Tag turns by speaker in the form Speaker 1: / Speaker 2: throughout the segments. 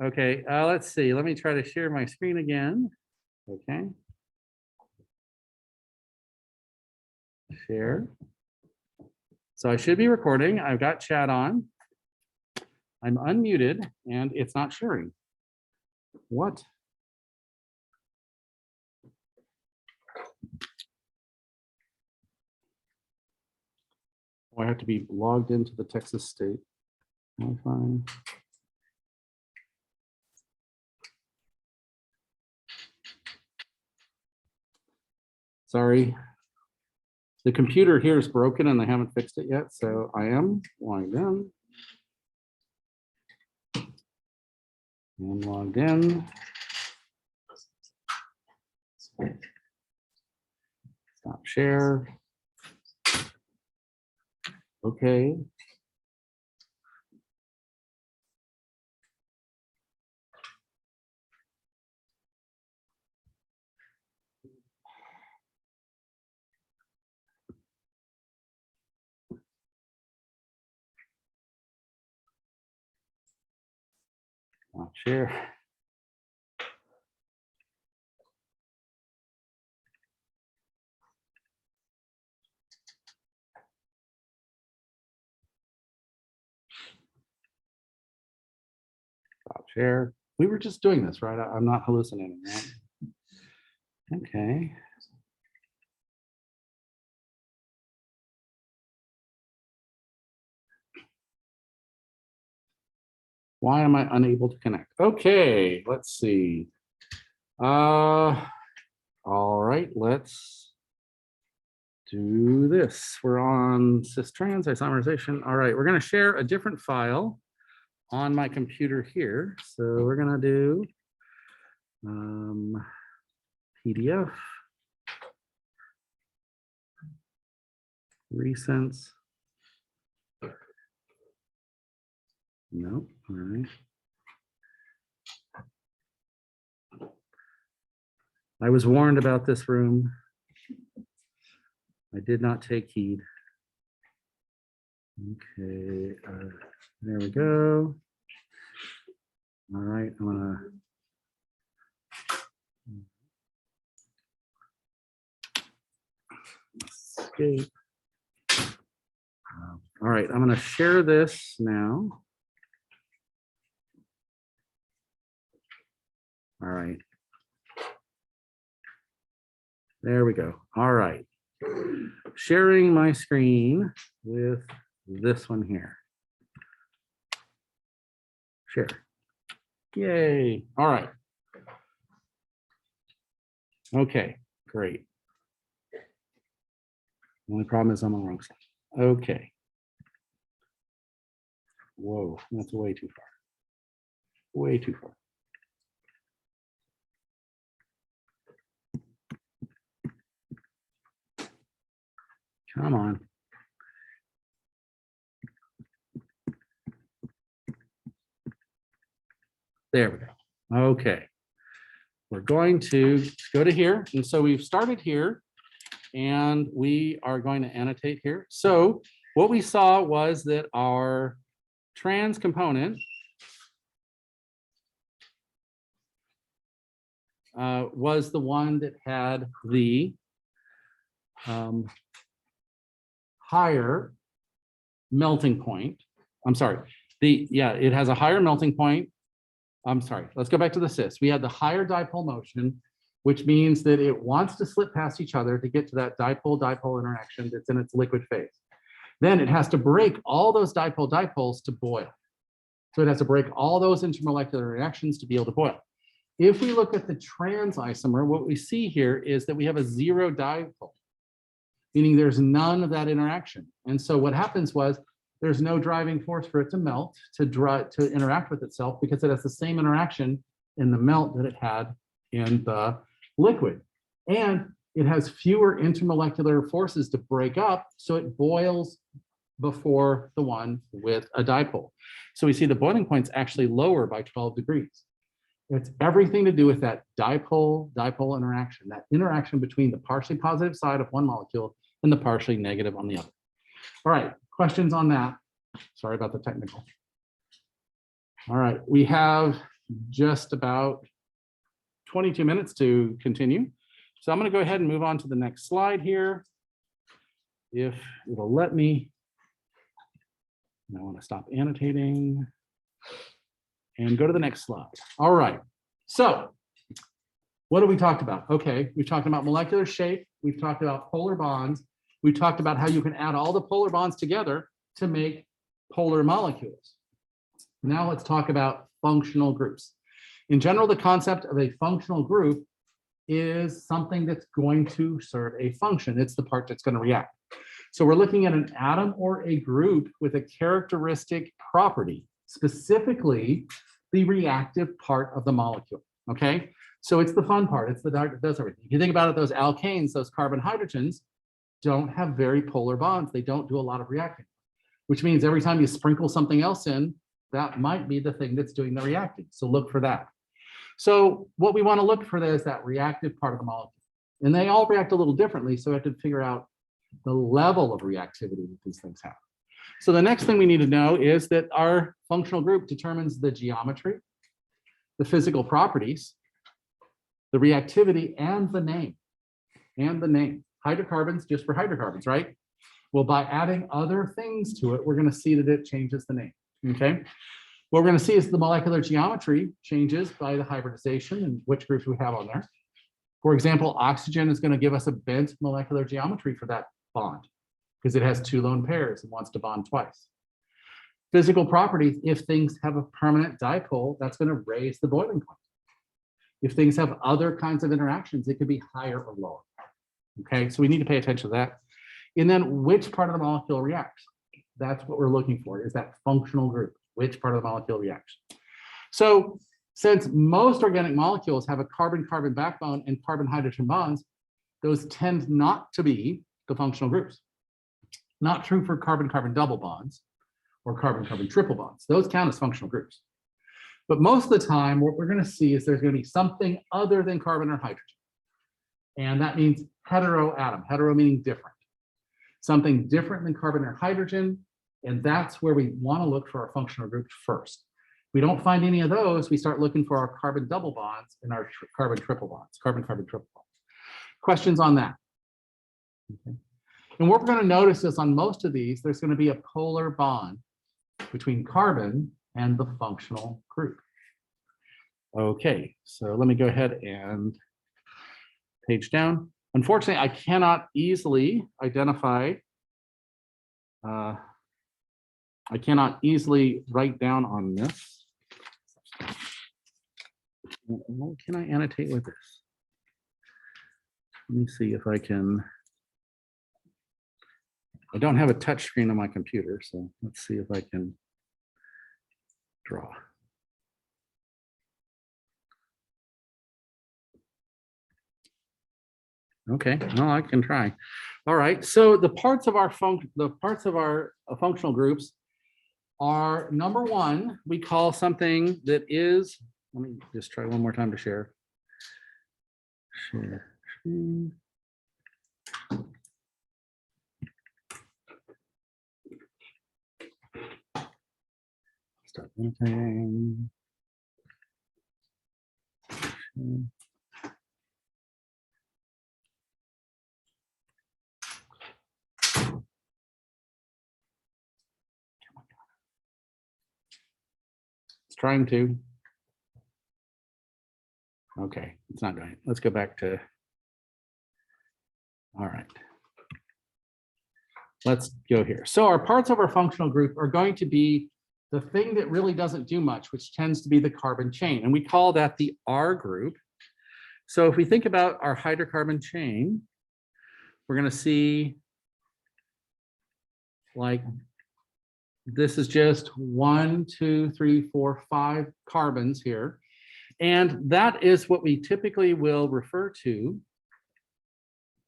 Speaker 1: Okay, let's see. Let me try to share my screen again. Okay. Share. So I should be recording. I've got chat on. I'm unmuted and it's not sharing. What? Oh, I have to be logged into the Texas State Wi-Fi. Sorry. The computer here is broken and they haven't fixed it yet, so I am logged in. I'm logged in. Stop share. Okay. Stop share. Stop share. We were just doing this, right? I'm not hallucinating, right? Okay. Why am I unable to connect? Okay, let's see. All right, let's do this. We're on cis-trans isomerization. All right, we're going to share a different file on my computer here. So we're going to do PDF, recents. No, all right. I was warned about this room. I did not take heed. Okay, there we go. All right, I'm gonna escape. All right, I'm gonna share this now. All right. There we go. All right. Sharing my screen with this one here. Share. Yay. All right. Okay, great. The only problem is I'm on the wrong side. Okay. Whoa, that's way too far. Way too far. Come on. There we go. Okay. We're going to go to here. And so we've started here and we are going to annotate here. So what we saw was that our trans component was the one that had the higher melting point. I'm sorry. It has a higher melting point. I'm sorry. Let's go back to the cis. We had the higher dipole motion, which means that it wants to slip past each other to get to that dipole-dipole interaction that's in its liquid phase. Then it has to break all those dipole-dipoles to boil. So it has to break all those intermolecular reactions to be able to boil. If we look at the trans isomer, what we see here is that we have a zero dipole, meaning there's none of that interaction. And so what happens was there's no driving force for it to melt, to interact with itself, because it has the same interaction in the melt that it had in the liquid. And it has fewer intermolecular forces to break up, so it boils before the one with a dipole. So we see the boiling point's actually lower by 12 degrees. It's everything to do with that dipole-dipole interaction, that interaction between the partially positive side of one molecule and the partially negative on the other. All right, questions on that? Sorry about the technical. All right, we have just about 22 minutes to continue. So I'm going to go ahead and move on to the next slide here. If it'll let me. I want to stop annotating and go to the next slide. All right. So what have we talked about? Okay, we've talked about molecular shape. We've talked about polar bonds. We've talked about how you can add all the polar bonds together to make polar molecules. Now let's talk about functional groups. In general, the concept of a functional group is something that's going to serve a function. It's the part that's going to react. So we're looking at an atom or a group with a characteristic property, specifically the reactive part of the molecule, okay? So it's the fun part, it's the part that does everything. If you think about it, those alkanes, those carbon hydrogens, don't have very polar bonds. They don't do a lot of reacting, which means every time you sprinkle something else in, that might be the thing that's doing the reacting. So look for that. So what we want to look for there is that reactive part of the molecule. And they all react a little differently, so we have to figure out the level of reactivity that these things have. So the next thing we need to know is that our functional group determines the geometry, the physical properties, the reactivity, and the name. Hydrocarbons, just for hydrocarbons, right? Well, by adding other things to it, we're going to see that it changes the name, okay? What we're going to see is the molecular geometry changes by the hybridization and which groups we have on there. For example, oxygen is going to give us a bent molecular geometry for that bond because it has two lone pairs and wants to bond twice. Physical properties, if things have a permanent dipole, that's going to raise the boiling point. If things have other kinds of interactions, it could be higher or lower. Okay, so we need to pay attention to that. And then which part of the molecule reacts? That's what we're looking for, is that functional group. Which part of the molecule reacts? So since most organic molecules have a carbon-carbon backbone and carbon-hydrogen bonds, those tend not to be the functional groups. Not true for carbon-carbon double bonds or carbon-carbon triple bonds. Those count as functional groups. But most of the time, what we're going to see is there's going to be something other than carbon or hydrogen. And that means heteroatom, hetero meaning different. Something different than carbon or hydrogen. And that's where we want to look for our functional group first. If we don't find any of those, we start looking for our carbon double bonds and our carbon triple bonds, carbon-carbon triple bonds. Questions on that? Okay. And what we're going to notice is on most of these, there's going to be a polar bond between carbon and the functional group. Okay, so let me go ahead and page down. Unfortunately, I cannot easily identify, I cannot easily write down on this. What can I annotate with this? Let me see if I can. I don't have a touch screen on my computer, so let's see if I can draw. Okay, well, I can try. All right, so the parts of our functional groups are, number one, we call something that is, let me just try one more time to share. Share screen. Stop anything. It's trying to. Okay, it's not going. Let's go back to. All right. Let's go here. So our parts of our functional group are going to be the thing that really doesn't do much, which tends to be the carbon chain. And we call that the R group. So if we think about our hydrocarbon chain, we're going to see like this is just 1, 2, 3, 4, 5 carbons here. And that is what we typically will refer to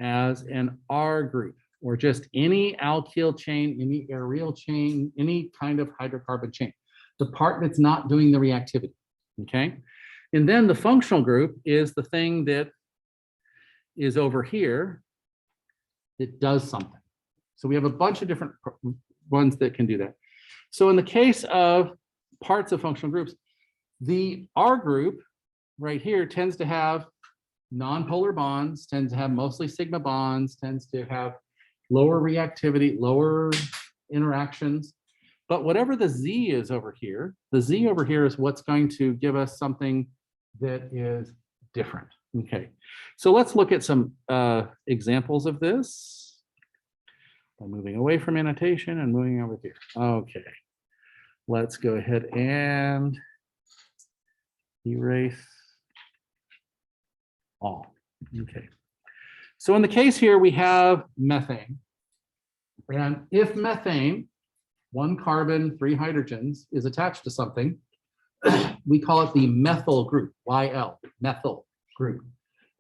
Speaker 1: as an R group, or just any alkyl chain, any aryl chain, any kind of hydrocarbon chain, the part that's not doing the reactivity, okay? And then the functional group is the thing that is over here that does something. So we have a bunch of different ones that can do that. So in the case of parts of functional groups, The R group right here tends to have non-polar bonds, tends to have mostly sigma bonds, tends to have lower reactivity, lower interactions. But whatever the Z is over here, the Z over here is what's going to give us something that is different. Okay, so let's look at some examples of this. I'm moving away from annotation and moving over here. Okay, let's go ahead and erase all. Okay, so in the case here, we have methane. And if methane, 1 carbon, 3 hydrogens, is attached to something, we call it the methyl group, YL, methyl group.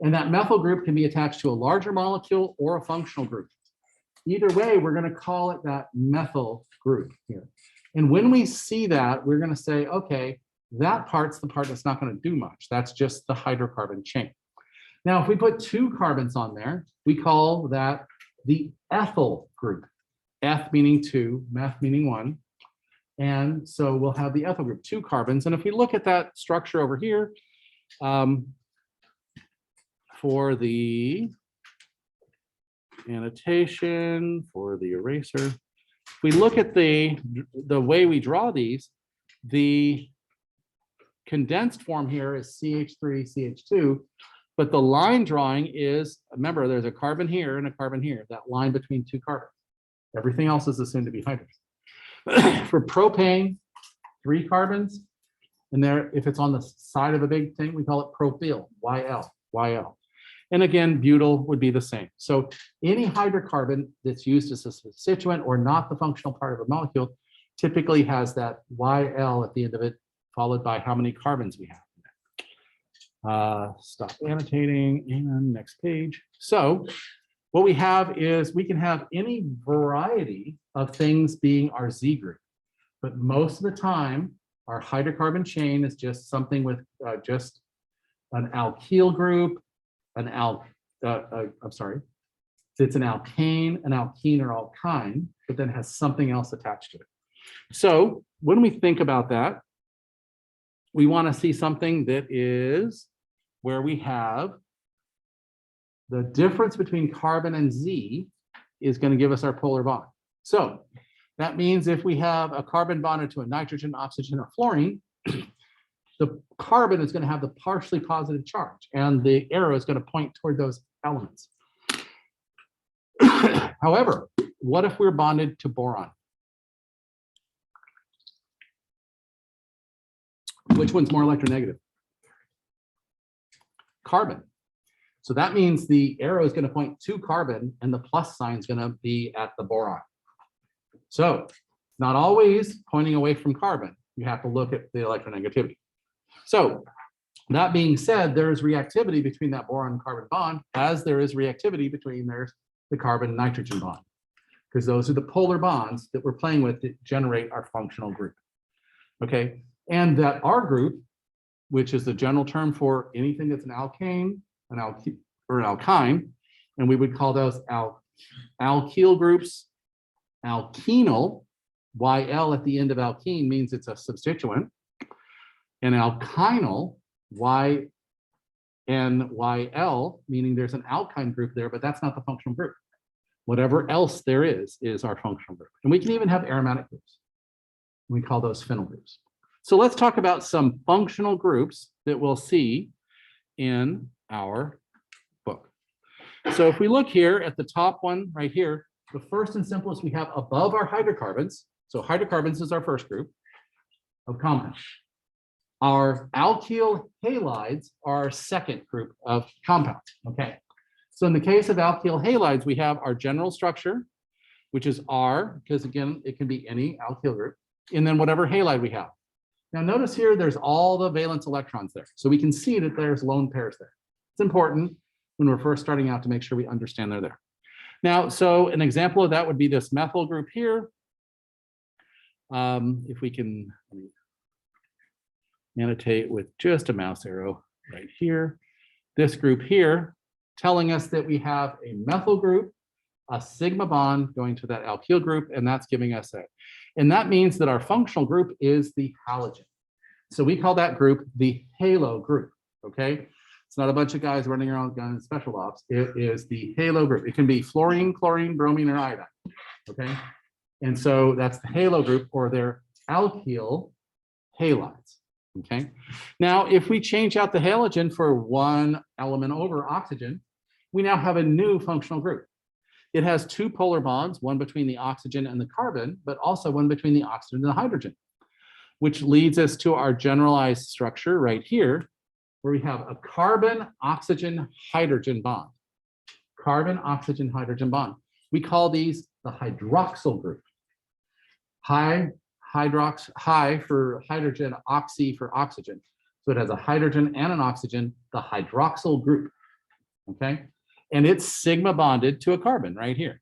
Speaker 1: And that methyl group can be attached to a larger molecule or a functional group. Either way, we're going to call it that methyl group here. And when we see that, we're going to say, okay, that part's the part that's not going to do much. That's just the hydrocarbon chain. Now, if we put 2 carbons on there, we call that the ethyl group. Eth meaning 2, meth meaning 1. And so we'll have the ethyl group, 2 carbons. And if we look at that structure over here, for the annotation, for the eraser, if we look at the way we draw these, the condensed form here is CH3, CH2, but the line drawing is, remember, there's a carbon here and a carbon here, that line between 2 carbons. Everything else is assumed to be hydrogen. For propane, 3 carbons, and there, if it's on the side of a big thing, we call it propyl, YL. And again, butyl would be the same. So any hydrocarbon that's used as a substituent or not the functional part of a molecule typically has that YL at the end of it, followed by how many carbons we have. Stop annotating and next page. So what we have is we can have any variety of things being our Z group, but most of the time our hydrocarbon chain is just something with just an alkyl group, it's an alkane, an alkene, or alkyne, but then has something else attached to it. So when we think about that, we want to see something that is where we have the difference between carbon and Z is going to give us our polar bond. So that means if we have a carbon bonded to a nitrogen, oxygen, or fluorine, the carbon is going to have the partially positive charge, and the arrow is going to point toward those elements. However, what if we're bonded to boron? Which one's more electronegative? Carbon. So that means the arrow is going to point to carbon and the plus sign is going to be at the boron. So not always pointing away from carbon. You have to look at the electronegativity. So that being said, there is reactivity between that boron and carbon bond, as there is reactivity between the carbon nitrogen bond, because those are the polar bonds that we're playing with that generate our functional group. Okay, and that R group, which is the general term for anything that's an alkane, or an alkyne, and we would call those alkyl groups. Alkenyl, YL at the end of alkene means it's a substituent, and alkynyl, YNYL, meaning there's an alkyne group there, but that's not the functional group. Whatever else there is our functional group. And we can even have aromatic groups. We call those phenyl groups. So let's talk about some functional groups that we'll see in our book. So if we look here at the top one right here, the first and simplest we have above our hydrocarbons. So hydrocarbons is our first group of compounds. Our alkyl halides are our second group of compounds. Okay. So in the case of alkyl halides, we have our general structure, which is R, because again, it can be any alkyl group, and then whatever halide we have. Now notice here, there's all the valence electrons there. So we can see that there's lone pairs there. It's important when we're first starting out to make sure we understand they're there. Now, so an example of that would be this methyl group here. If we can annotate with just a mouse arrow right here, this group here, telling us that we have a methyl group, a sigma bond going to that alkyl group, and that's giving us that. And that means that our functional group is the halogen. So we call that group the halo group, okay? It's not a bunch of guys running around gun special ops. It is the halo group. It can be fluorine, chlorine, bromine, or iodine, okay? And so that's the halo group, or their alkyl halides, okay? Now, if we change out the halogen for one element over oxygen, we now have a new functional group. It has two polar bonds, one between the oxygen and the carbon, but also one between the oxygen and the hydrogen, which leads us to our generalized structure right here, where we have a carbon-oxygen-hydrogen bond. Carbon-oxygen-hydrogen bond. We call these the hydroxyl group. High for hydrogen, oxy for oxygen. So it has a hydrogen and an oxygen, the hydroxyl group, okay? And it's sigma bonded to a carbon right here.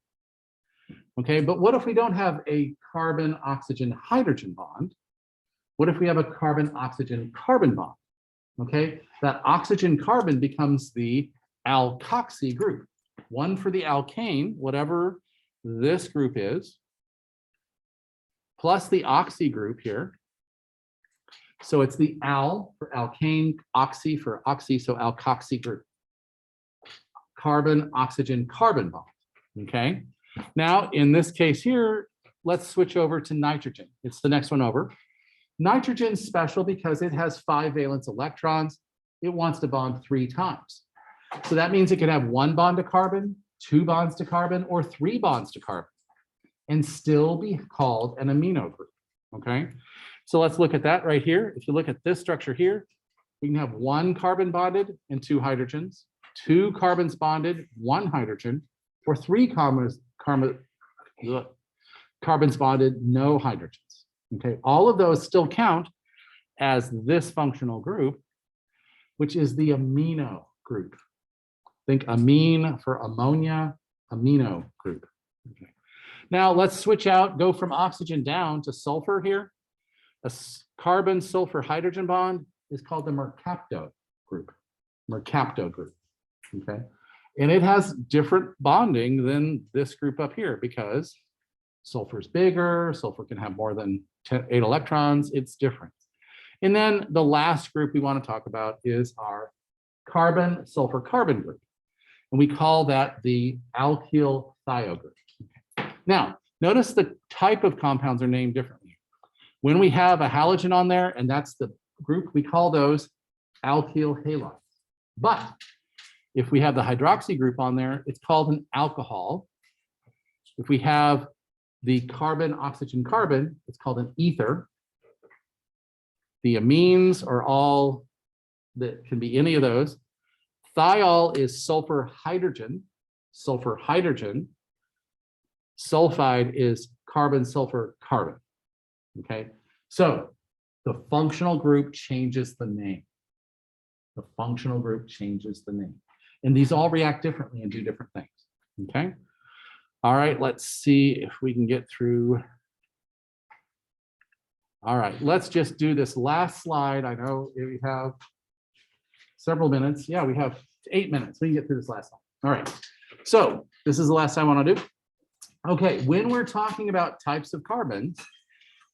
Speaker 1: Okay, but what if we don't have a carbon-oxygen-hydrogen bond? What if we have a carbon-oxygen-carbon bond? Okay, that oxygen-carbon becomes the alkoxy group. One for the alkane, whatever this group is, plus the oxy group here. So it's the al for alkane, oxy for oxy, so alkoxy group. Carbon-oxygen-carbon bond, okay? Now, in this case here, let's switch over to nitrogen. It's the next one over. Nitrogen's special because it has 5 valence electrons. It wants to bond 3 times. So that means it can have 1 bond to carbon, 2 bonds to carbon, or 3 bonds to carbon, and still be called an amino group, okay? So let's look at that right here. If you look at this structure here, we can have 1 carbon bonded and 2 hydrogens, 2 carbons bonded, 1 hydrogen, or 3 carbons bonded, no hydrogens. Okay, all of those still count as this functional group, which is the amino group. Think amine for ammonia, amino group. Okay. Now let's switch out, go from oxygen down to sulfur here. A carbon sulfur hydrogen bond is called the mercapto group. Mercapto group. Okay, and it has different bonding than this group up here because sulfur is bigger, sulfur can have more than 8 electrons, it's different. And then the last group we want to talk about is our carbon sulfur carbon group. And we call that the alkyl thio group. Okay. Now, notice the type of compounds are named differently. When we have a halogen on there, and that's the group, we call those alkyl halides. But if we have the hydroxy group on there, it's called an alcohol. If we have the carbon, oxygen, carbon, it's called an ether. The amines are all that can be any of those. Thiol is sulfur hydrogen, sulfur hydrogen. Sulfide is carbon, sulfur, carbon. Okay, so the functional group changes the name. The functional group changes the name. And these all react differently and do different things. Okay. All right, let's see if we can get through. All right, let's just do this last slide. I know we have several minutes. Yeah, we have 8 minutes. We can get through this last slide. All right, so this is the last I want to do. Okay, when we're talking about types of carbons,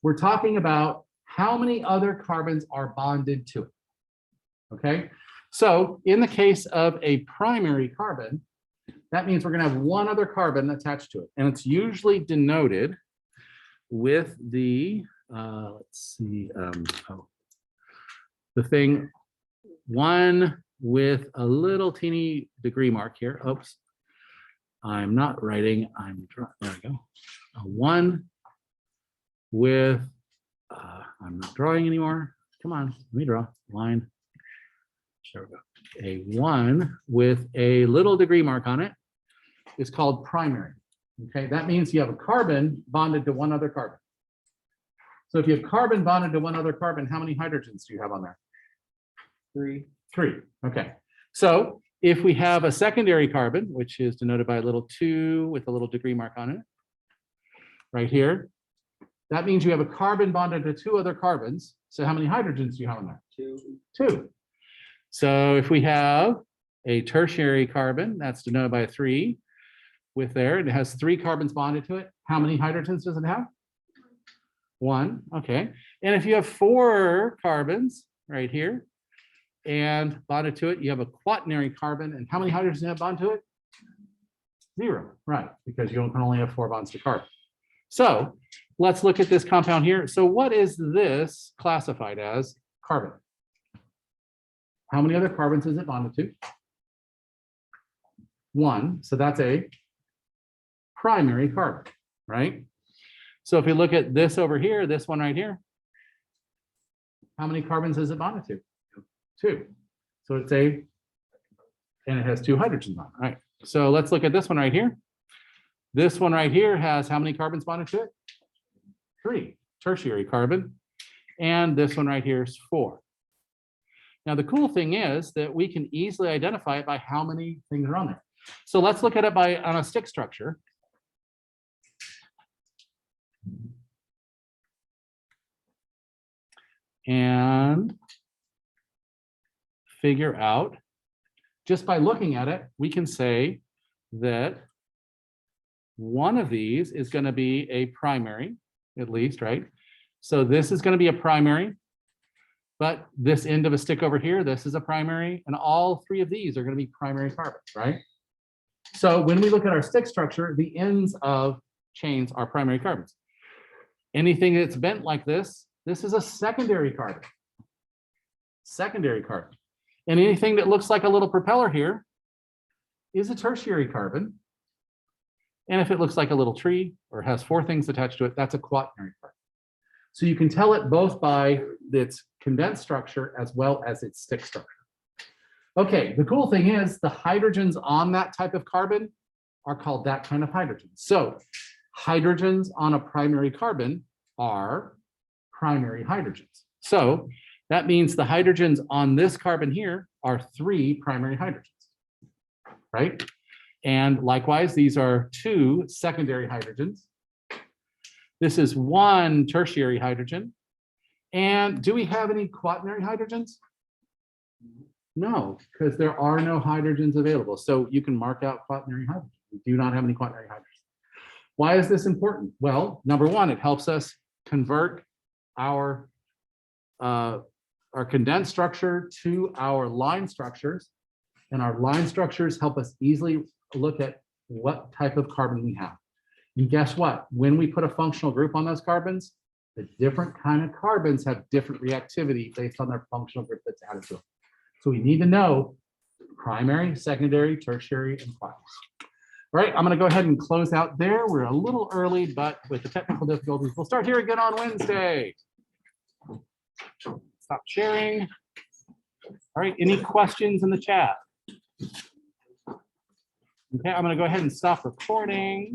Speaker 1: we're talking about how many other carbons are bonded to it. Okay, so in the case of a primary carbon, that means we're going to have one other carbon attached to it. And it's usually denoted with the, let's see, the thing, one with a little teeny degree mark here. Oops, I'm not writing, I'm drawing, there we go. A 1 with, I'm not drawing anymore. Come on, let me draw, line. There we go. A 1 with a little degree mark on it is called primary. Okay, that means you have a carbon bonded to one other carbon. So if you have carbon bonded to one other carbon, how many hydrogens do you have on there? 3. 3. Okay, so if we have a secondary carbon, which is denoted by a little 2 with a little degree mark on it, right here, that means you have a carbon bonded to 2 other carbons. So how many hydrogens do you have on there? 2. 2. So if we have a tertiary carbon, that's denoted by a 3 with there, and it has 3 carbons bonded to it. How many hydrogens does it have? 1, okay. And if you have 4 carbons right here and bonded to it, you have a quaternary carbon. And how many hydrogens have bonded to it? 0, right, because you can only have 4 bonds to carbon. So let's look at this compound here. So what is this classified as? Carbon. How many other carbons is it bonded to? 1, so that's a primary carbon, right? So if you look at this over here, this one right here, how many carbons is it bonded to? 2. So it's and it has 2 hydrogens on it, right? So let's look at this one right here. This one right here has how many carbons bonded to it? 3, tertiary carbon. And this one right here is 4. Now, the cool thing is that we can easily identify it by how many things are on there. So let's look at it on a stick structure. And figure out, just by looking at it, we can say that one of these is going to be a primary, at least, right? So this is going to be a primary, but this end of a stick over here, this is a primary, and all 3 of these are going to be primary carbons, right? So when we look at our stick structure, the ends of chains are primary carbons. Anything that's bent like this is a secondary carbon. Secondary carbon. And anything that looks like a little propeller here is a tertiary carbon. And if it looks like a little tree or has 4 things attached to it, that's a quaternary carbon. So you can tell it both by its condensed structure as well as its stick structure. Okay, the cool thing is the hydrogens on that type of carbon are called that kind of hydrogen. So hydrogens on a primary carbon are primary hydrogens. So that means the hydrogens on this carbon here are 3 primary hydrogens, right? And likewise, these are 2 secondary hydrogens. This is 1 tertiary hydrogen. And do we have any quaternary hydrogens? No, because there are no hydrogens available. So you can mark out quaternary hydrogen. We do not have any quaternary hydrogens. Why is this important? Well, number 1, it helps us convert our condensed structure to our line structures. And our line structures help us easily look at what type of carbon we have. And guess what? When we put a functional group on those carbons, the different kind of carbons have different reactivity based on their functional group that's added to them. So we need to know primary, secondary, tertiary, and quaternary. All right, I'm going to go ahead and close out there. We're a little early, but with the technical difficulties, we'll start here again on Wednesday. Stop sharing. All right, any questions in the chat? Okay, I'm going to go ahead and stop recording.